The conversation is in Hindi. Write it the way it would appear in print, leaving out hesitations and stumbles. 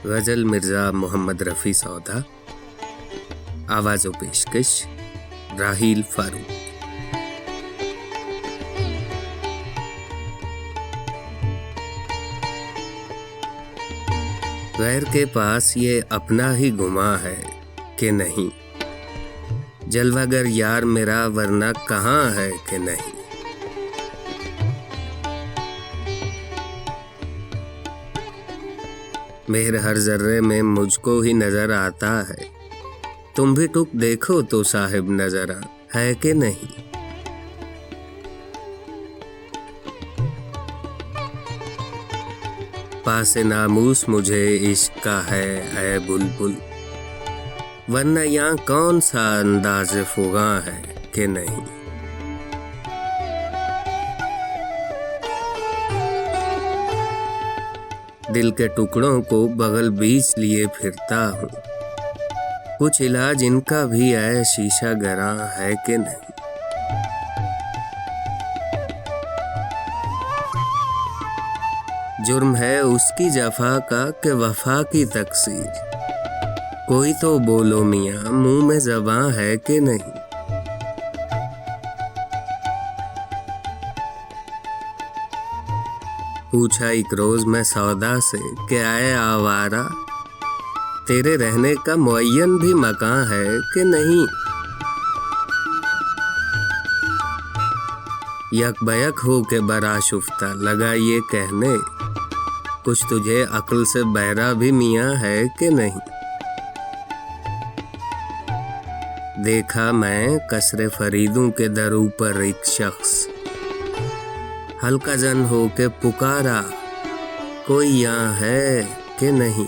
गज़ल मिर्ज़ा मोहम्मद रफ़ी सौदा। आवाज़ व पेशकश राहील फारूक। गैर के पास ये अपना ही गुमा है कि नहीं, जलवागर यार मेरा वरना कहाँ है कि नहीं। मेरे हर जर्रे में मुझको ही नजर आता है, तुम भी टुक देखो तो साहिब नजरा है कि नहीं। पास नामूस मुझे इश्क का है ऐ बुलबुल, वरना यहाँ कौन सा अंदाज़ फुगा है कि नहीं। दिल के टुकड़ों को बगल बीच लिए फिरता हूँ, कुछ इलाज इनका भी है शीशा गरा है कि नहीं। जुर्म है उसकी जफा का कि वफा की तकसीर, कोई तो बोलो मियाँ मुंह में ज़बां है कि नहीं। पूछा एक रोज मैं सौदा से कि आए आवारा, तेरे रहने का मुअय्यन भी मकान है कि नहीं। यक बयक हो के बराशुफ्ता लगा ये कहने, कुछ तुझे अक्ल से बहरा भी मियाँ है कि नहीं। देखा मैं कसरे फरीदों के दरों पर एक शख्स, हल्का जन हो के पुकारा कोई यहाँ है कि नहीं।